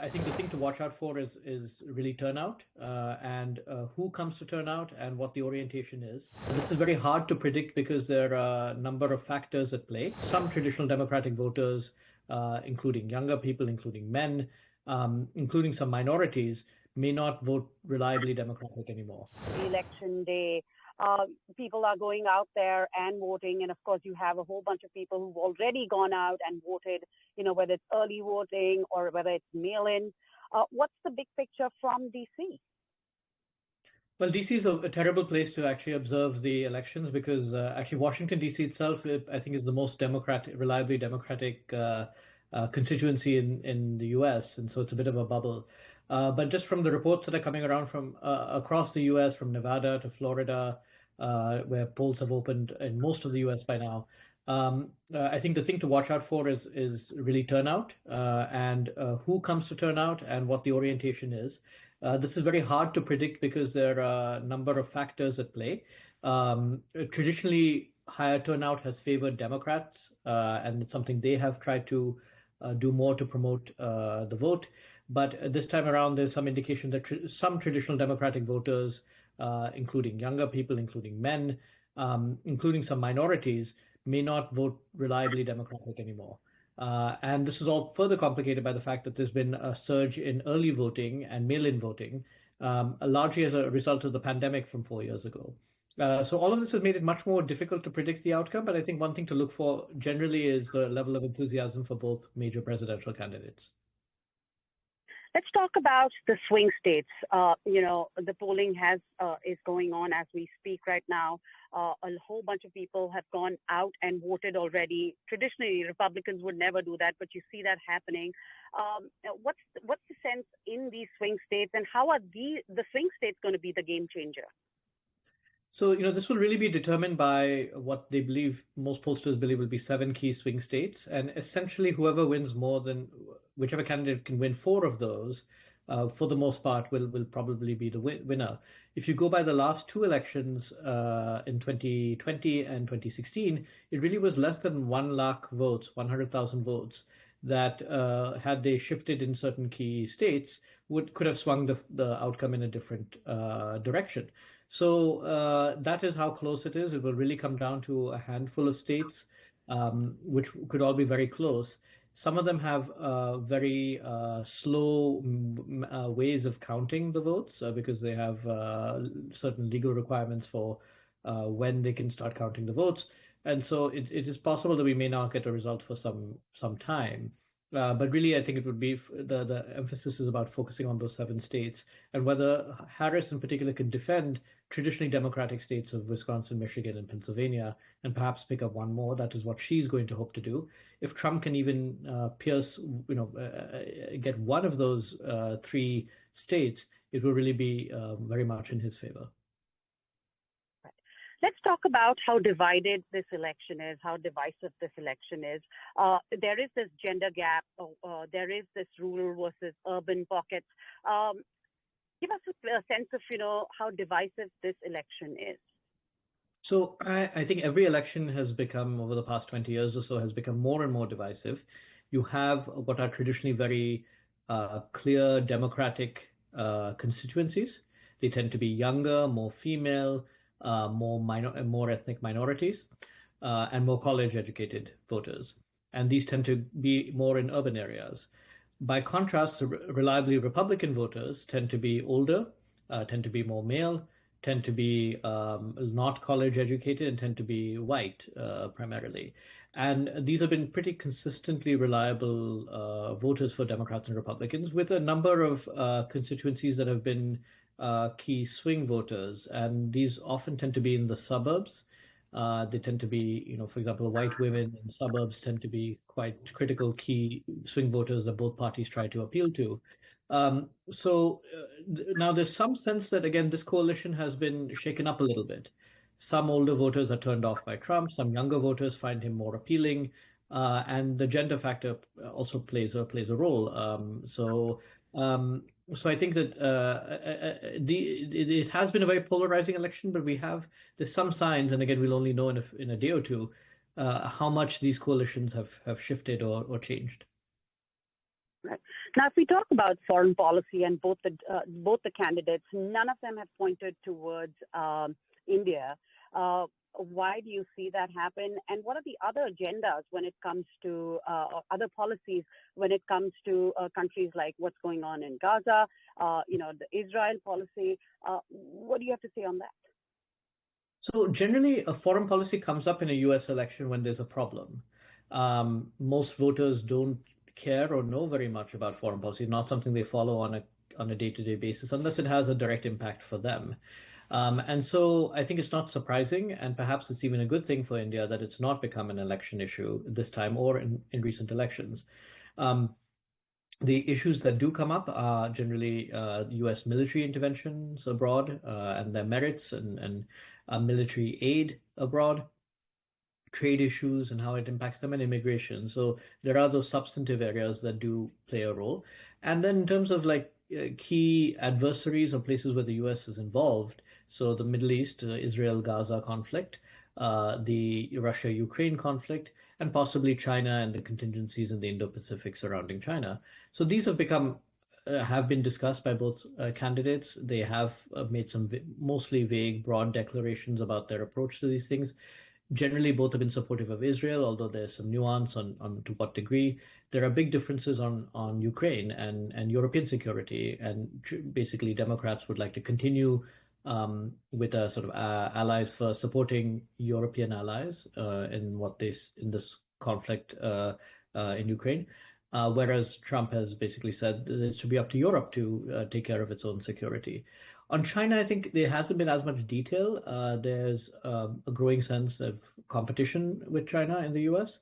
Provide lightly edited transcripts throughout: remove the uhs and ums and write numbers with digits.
I think the thing to watch out for is really turnout and who comes to turnout and what the orientation is. This is very hard to predict because there are a number of factors at play. Some traditional Democratic voters, including younger people, including men, including some minorities, may not vote reliably Democratic anymore. Election day, people are going out there and voting. And of course, you have a whole bunch of people who've already gone out and voted, whether it's early voting or whether it's mail-in. What's the big picture from DC? Well, DC is a terrible place to actually observe the elections because actually Washington, DC itself, I think, is the most reliably democratic constituency in the US. And so it's a bit of a bubble. But just from the reports that are coming around from across the US, from Nevada to Florida, where polls have opened in most of the US by now, I think the thing to watch out for is really turnout and who comes to turnout and what the orientation is. This is very hard to predict because there are a number of factors at play. Traditionally, higher turnout has favored Democrats, and it's something they have tried to do more to promote the vote. But this time around, there's some indication that some traditional Democratic voters, including younger people, including men, including some minorities, may not vote reliably Democratic anymore. And this is all further complicated by the fact that there's been a surge in early voting and mail-in voting, largely as a result of the pandemic from 4 years ago. So all of this has made it much more difficult to predict the outcome, but I think one thing to look for generally is the level of enthusiasm for both major presidential candidates. Let's talk about the swing states. The polling is going on as we speak right now. A whole bunch of people have gone out and voted already. Traditionally, Republicans would never do that, but you see that happening. What's the sense in these swing states, and how are the swing states going to be the game changer? So, this will really be determined by what they believe, most pollsters believe will be 7 key swing states. And essentially, whoever wins whichever candidate can win 4 of those, for the most part, will probably be the winner. If you go by the last 2 elections in 2020 and 2016, it really was less than 1 lakh votes, 100,000 votes, that had they shifted in certain key states, could have swung the outcome in a different direction. So that is how close it is. It will really come down to a handful of states, which could all be very close. Some of them have very slow ways of counting the votes because they have certain legal requirements for when they can start counting the votes. And so it is possible that we may not get a result for some time. But really, I think it would be the emphasis is about focusing on those 7 states and whether Harris in particular can defend traditionally Democratic states of Wisconsin, Michigan, and Pennsylvania, and perhaps pick up 1 more. That is what she's going to hope to do. If Trump can even get 1 of those 3 states, it will really be very much in his favor. Let's talk about how divided this election is, how divisive this election is. There is this gender gap. There is this rural versus urban pockets. Give us a sense of, how divisive this election is. So I think every election has become, over the past 20 years or so, has become more and more divisive. You have what are traditionally very clear Democratic constituencies. They tend to be younger, more female, more ethnic minorities, and more college-educated voters. And these tend to be more in urban areas. By contrast, reliably Republican voters tend to be older, tend to be more male, tend to be not college-educated, and tend to be white primarily. And these have been pretty consistently reliable voters for Democrats and Republicans, with a number of constituencies that have been key swing voters, and these often tend to be in the suburbs. They tend to be, for example, white women in suburbs tend to be quite critical key swing voters that both parties try to appeal to. So now there's some sense that, again, this coalition has been shaken up a little bit. Some older voters are turned off by Trump. Some younger voters find him more appealing. And the gender factor also plays a role. So I think that it has been a very polarizing election, but there's some signs, and again, we'll only know in a day or two how much these coalitions have shifted or changed. Right. Now, if we talk about foreign policy and both the candidates, none of them have pointed towards India. Why do you see that happen? And what are the other agendas when it comes to or other policies when it comes to countries like what's going on in Gaza, the Israel policy? What do you have to say on that? So generally, a foreign policy comes up in a US election when there's a problem. Most voters don't care or know very much about foreign policy, not something they follow on a day-to-day basis, unless it has a direct impact for them. And so I think it's not surprising, and perhaps it's even a good thing for India that it's not become an election issue this time or in recent elections. Um, the issues that do come up are generally US military interventions abroad and their merits and military aid abroad, trade issues and how it impacts them, and immigration. So there are those substantive areas that do play a role. And then in terms of like key adversaries or places where the US is involved, so the Middle East, Israel-Gaza conflict, the Russia-Ukraine conflict, and possibly China and the contingencies in the Indo-Pacific surrounding China. So these have been discussed by both candidates. They have made some mostly vague, broad declarations about their approach to these things. Generally, both have been supportive of Israel, although there's some nuance on to what degree. There are big differences on Ukraine and European security, and basically Democrats would like to continue with a sort of allies first, supporting European allies in this conflict in Ukraine. Whereas Trump has basically said that it should be up to Europe to take care of its own security. On China, I think there hasn't been as much detail. There's a growing sense of competition with China in the US.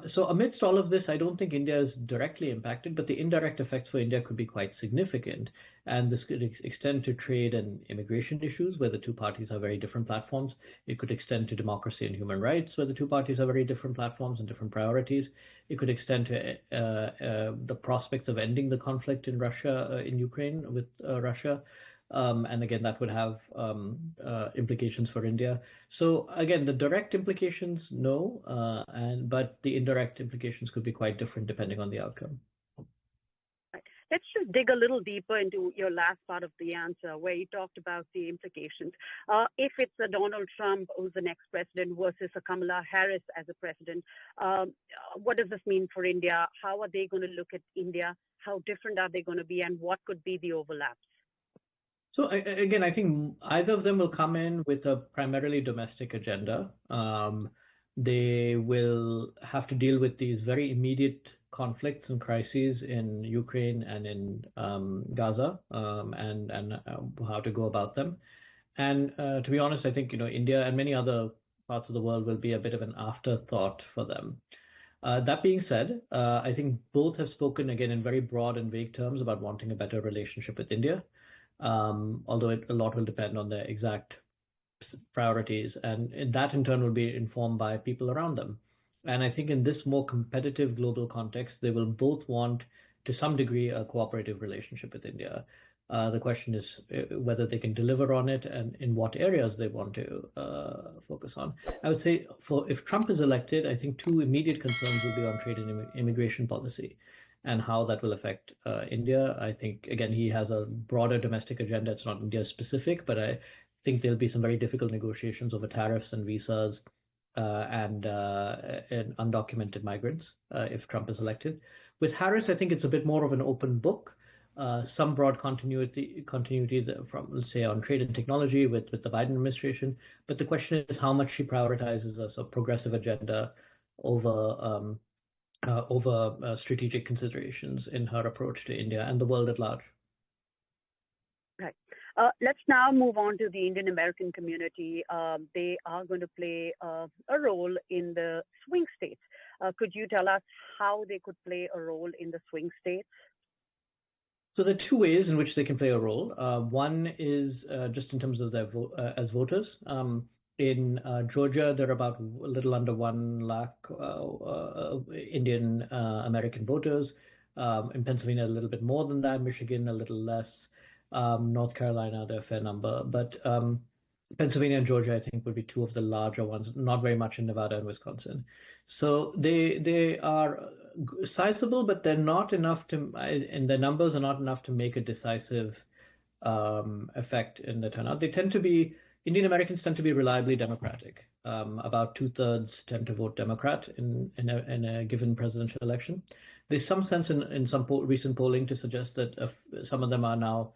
So amidst all of this, I don't think India is directly impacted, but the indirect effects for India could be quite significant. And this could extend to trade and immigration issues, where the two parties have very different platforms. It could extend to democracy and human rights, where the two parties have very different platforms and different priorities. It could extend to the prospects of ending the conflict in Russia, in Ukraine with Russia. And again, that would have implications for India. So again, the direct implications, no, but the indirect implications could be quite different depending on the outcome. Right. Let's just dig a little deeper into your last part of the answer, where you talked about the implications. If it's a Donald Trump who's the next president versus a Kamala Harris as a president, what does this mean for India? How are they going to look at India? How different are they going to be, and what could be the overlaps? So again, I think either of them will come in with a primarily domestic agenda. They will have to deal with these very immediate conflicts and crises in Ukraine and in Gaza, and how to go about them. And to be honest, I think India and many other parts of the world will be a bit of an afterthought for them. That being said, I think both have spoken again in very broad and vague terms about wanting a better relationship with India, although a lot will depend on their exact priorities, and that in turn will be informed by people around them. And I think in this more competitive global context, they will both want, to some degree, a cooperative relationship with India. The question is whether they can deliver on it and in what areas they want to focus on. I would say if Trump is elected, I think two immediate concerns will be on trade and immigration policy and how that will affect India. I think, again, he has a broader domestic agenda. It's not India specific, but I think there'll be some very difficult negotiations over tariffs and visas and undocumented migrants if Trump is elected. With Harris, I think it's a bit more of an open book. Some broad continuity from, let's say, on trade and technology with the Biden administration. But the question is how much she prioritizes a progressive agenda over strategic considerations in her approach to India and the world at large. Right. Let's now move on to the Indian American community. They are going to play a role in the swing states. Could you tell us how they could play a role in the swing states? So there are two ways in which they can play a role. One is just in terms of their as voters. In Georgia, there are about a little under 1 lakh Indian American voters. In Pennsylvania, a little bit more than that. Michigan, a little less. North Carolina, they're a fair number. But Pennsylvania and Georgia, I think, would be two of the larger ones, not very much in Nevada and Wisconsin. So they are sizable, but they're not enough to, and their numbers are not enough to make a decisive effect in the turnout. Indian Americans tend to be reliably Democratic. About two-thirds tend to vote Democrat in a given presidential election. There's some sense in some recent polling to suggest that some of them are now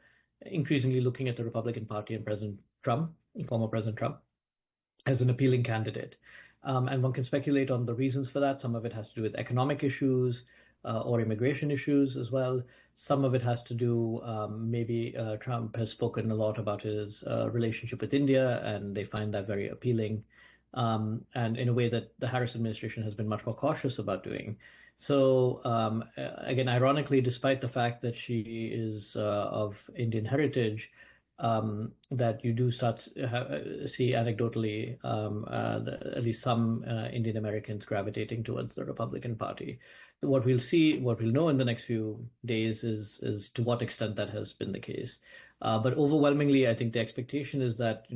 increasingly looking at the Republican Party and President Trump, former President Trump, as an appealing candidate. And one can speculate on the reasons for that. Some of it has to do with economic issues or immigration issues as well. Some of it has to do, maybe Trump has spoken a lot about his relationship with India, and they find that very appealing, and in a way that the Harris administration has been much more cautious about doing. So, again, ironically, despite the fact that she is of Indian heritage, that you do see anecdotally at least some Indian Americans gravitating towards the Republican Party. What we'll know in the next few days is to what extent that has been the case. But overwhelmingly, I think the expectation is that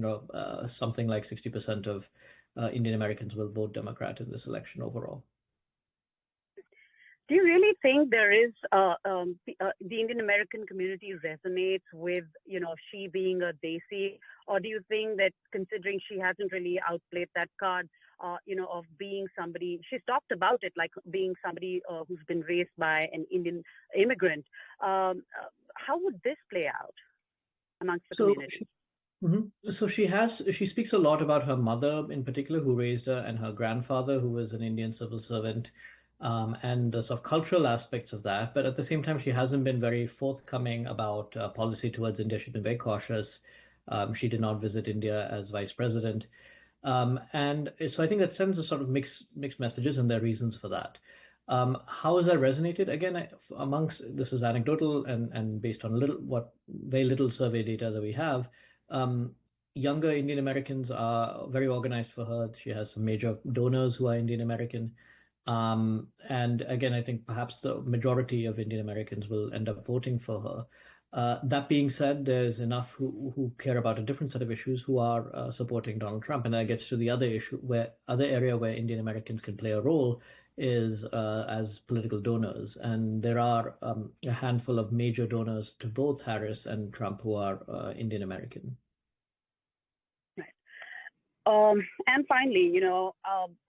something like 60% of Indian Americans will vote Democrat in this election overall. Do you really think there is the Indian American community resonates with she being a Desi, or do you think that considering she hasn't really outplayed that card, of being somebody, she's talked about it like being somebody who's been raised by an Indian immigrant, how would this play out amongst the community? So she speaks a lot about her mother in particular, who raised her, and her grandfather, who was an Indian civil servant, and the sort of cultural aspects of that. But at the same time, she hasn't been very forthcoming about policy towards India. She's been very cautious. She did not visit India as vice president. And so I think that sends a sort of mixed messages, and there are reasons for that. How has that resonated? Again, this is anecdotal and based on very little survey data that we have. Younger Indian Americans are very organized for her. She has some major donors who are Indian American. And again, I think perhaps the majority of Indian Americans will end up voting for her. That being said, there's enough who care about a different set of issues who are supporting Donald Trump, and that gets to the other area where Indian Americans can play a role is as political donors, and there are a handful of major donors to both Harris and Trump who are Indian American. Right. And finally,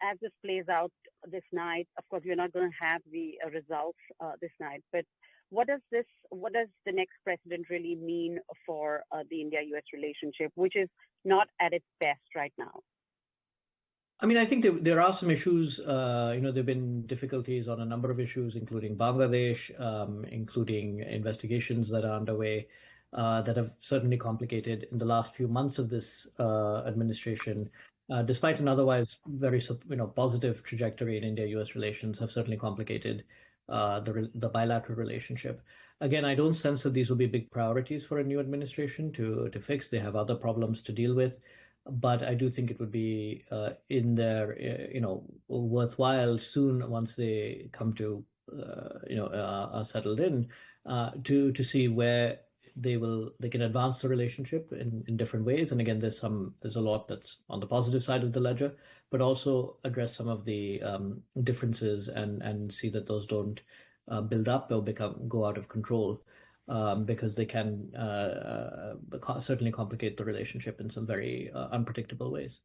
as this plays out this night, of course, we're not going to have the results this night, but what does the next president really mean for the India-US relationship, which is not at its best right now? I mean, I think there are some issues. There've been difficulties on a number of issues, including Bangladesh, including investigations that are underway, that have certainly complicated in the last few months of this administration. Despite an otherwise very positive trajectory in India-US relations, have certainly complicated the bilateral relationship. Again, I don't sense that these will be big priorities for a new administration to fix. They have other problems to deal with. But I do think it would be in their, worthwhile soon once they come to, are settled in, to see where they can advance the relationship in different ways. And again, there's a lot that's on the positive side of the ledger, but also address some of the differences and see that those don't build up or go out of control. Because they can certainly complicate the relationship in some very unpredictable ways.